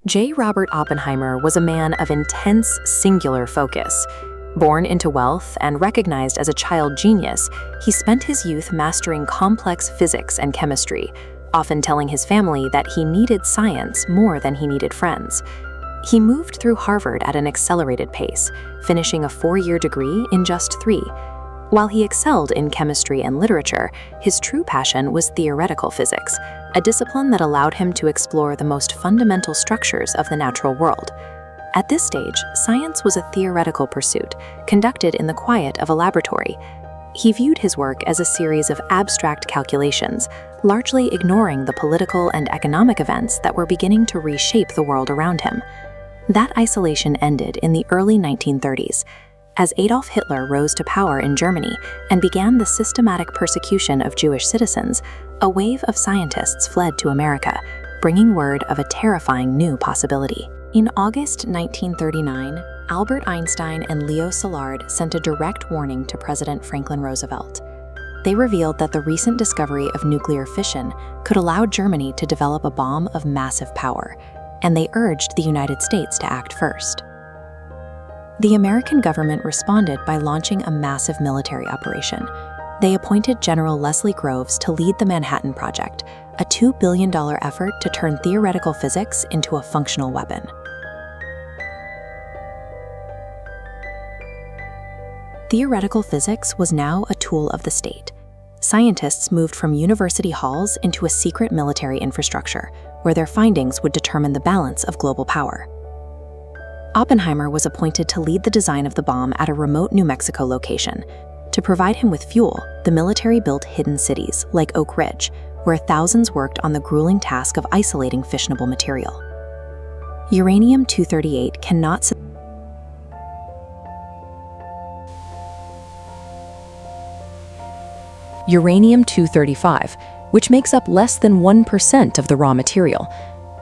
J. Robert Oppenheimer was a man of intense, singular focus. Born into wealth and recognized as a child genius, he spent his youth mastering complex physics and chemistry, often telling his family that he needed science more than he needed friends. He moved through Harvard at an accelerated pace, finishing a 4-year degree in just 3. While he excelled in chemistry and literature, his true passion was theoretical physics, a discipline that allowed him to explore the most fundamental structures of the natural world. At this stage, science was a theoretical pursuit, conducted in the quiet of a laboratory. He viewed his work as a series of abstract calculations, largely ignoring the political and economic events that were beginning to reshape the world around him. That isolation ended in the early 1930s, as Adolf Hitler rose to power in Germany and began the systematic persecution of Jewish citizens. A wave of scientists fled to America, bringing word of a terrifying new possibility. In August 1939, Albert Einstein and Leo Szilard sent a direct warning to President Franklin Roosevelt. They revealed that the recent discovery of nuclear fission could allow Germany to develop a bomb of massive power, and they urged the United States to act first. The American government responded by launching a massive military operation. They appointed General Leslie Groves to lead the Manhattan Project, a $2 billion effort to turn theoretical physics into a functional weapon. Theoretical physics was now a tool of the state. Scientists moved from university halls into a secret military infrastructure, where their findings would determine the balance of global power. Oppenheimer was appointed to lead the design of the bomb at a remote New Mexico location. To provide him with fuel, the military built hidden cities, like Oak Ridge, where thousands worked on the grueling task of isolating fissionable material. Uranium-238 cannot Uranium-235, which makes up less than 1% of the raw material.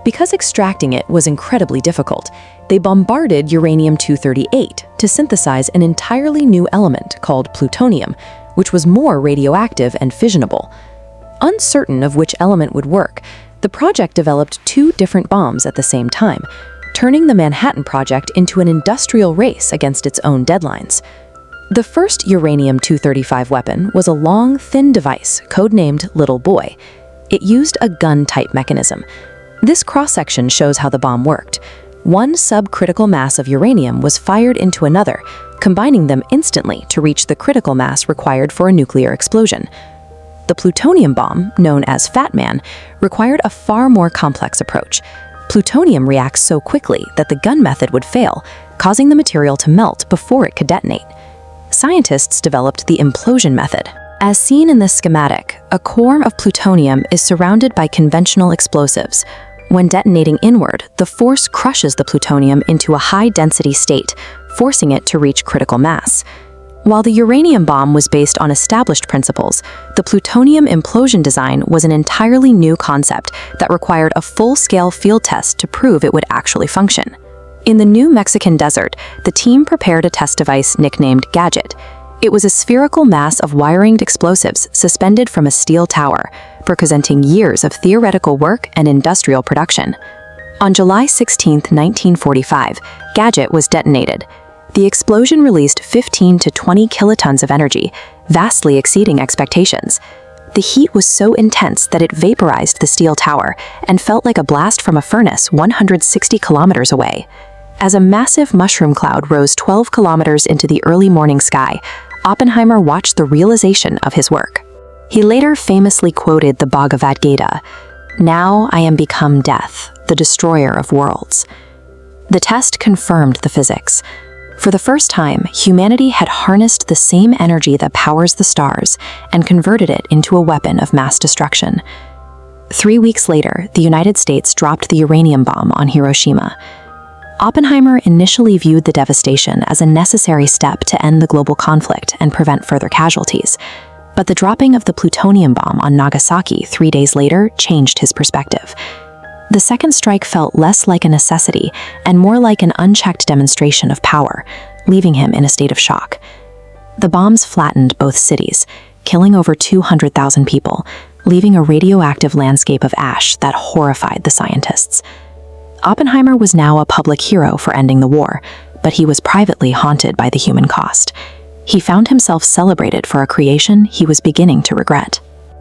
Because extracting it was incredibly difficult, they bombarded uranium-238 to synthesize an entirely new element called plutonium, which was more radioactive and fissionable. Uncertain of which element would work, the project developed 2 different bombs at the same time, turning the Manhattan Project into an industrial race against its own deadlines. The first uranium-235 weapon was a long, thin device codenamed Little Boy. It used a gun-type mechanism. This cross-section shows how the bomb worked. One subcritical mass of uranium was fired into another, combining them instantly to reach the critical mass required for a nuclear explosion. The plutonium bomb, known as Fat Man, required a far more complex approach. Plutonium reacts so quickly that the gun method would fail, causing the material to melt before it could detonate. Scientists developed the implosion method. As seen in this schematic, a core of plutonium is surrounded by conventional explosives. When detonating inward, the force crushes the plutonium into a high-density state, forcing it to reach critical mass. While the uranium bomb was based on established principles, the plutonium implosion design was an entirely new concept that required a full-scale field test to prove it would actually function. In the New Mexican desert, the team prepared a test device nicknamed Gadget. It was a spherical mass of wiringed explosives suspended from a steel tower, representing years of theoretical work and industrial production. On July 16, 1945, Gadget was detonated. The explosion released 15 to 20 kilotons of energy, vastly exceeding expectations. The heat was so intense that it vaporized the steel tower and felt like a blast from a furnace 160 kilometers away. As a massive mushroom cloud rose 12 kilometers into the early morning sky, Oppenheimer watched the realization of his work. He later famously quoted the Bhagavad Gita, "Now I am become death, the destroyer of worlds." The test confirmed the physics. For the first time, humanity had harnessed the same energy that powers the stars and converted it into a weapon of mass destruction. 3 weeks later, the United States dropped the uranium bomb on Hiroshima. Oppenheimer initially viewed the devastation as a necessary step to end the global conflict and prevent further casualties. But the dropping of the plutonium bomb on Nagasaki 3 days later changed his perspective. The second strike felt less like a necessity and more like an unchecked demonstration of power, leaving him in a state of shock. The bombs flattened both cities, killing over 200,000 people, leaving a radioactive landscape of ash that horrified the scientists. Oppenheimer was now a public hero for ending the war, but he was privately haunted by the human cost. He found himself celebrated for a creation he was beginning to regret.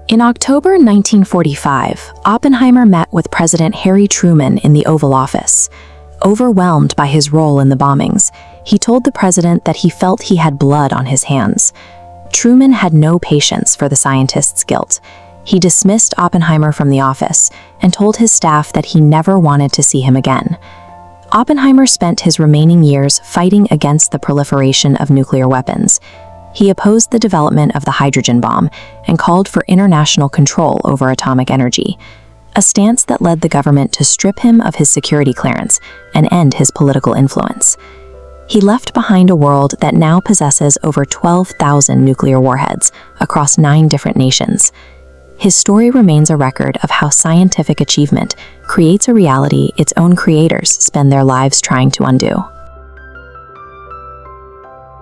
In October 1945, Oppenheimer met with President Harry Truman in the Oval Office. Overwhelmed by his role in the bombings, he told the president that he felt he had blood on his hands. Truman had no patience for the scientist's guilt. He dismissed Oppenheimer from the office and told his staff that he never wanted to see him again. Oppenheimer spent his remaining years fighting against the proliferation of nuclear weapons. He opposed the development of the hydrogen bomb and called for international control over atomic energy, a stance that led the government to strip him of his security clearance and end his political influence. He left behind a world that now possesses over 12,000 nuclear warheads across 9 different nations. His story remains a record of how scientific achievement creates a reality its own creators spend their lives trying to undo.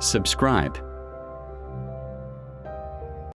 Subscribe.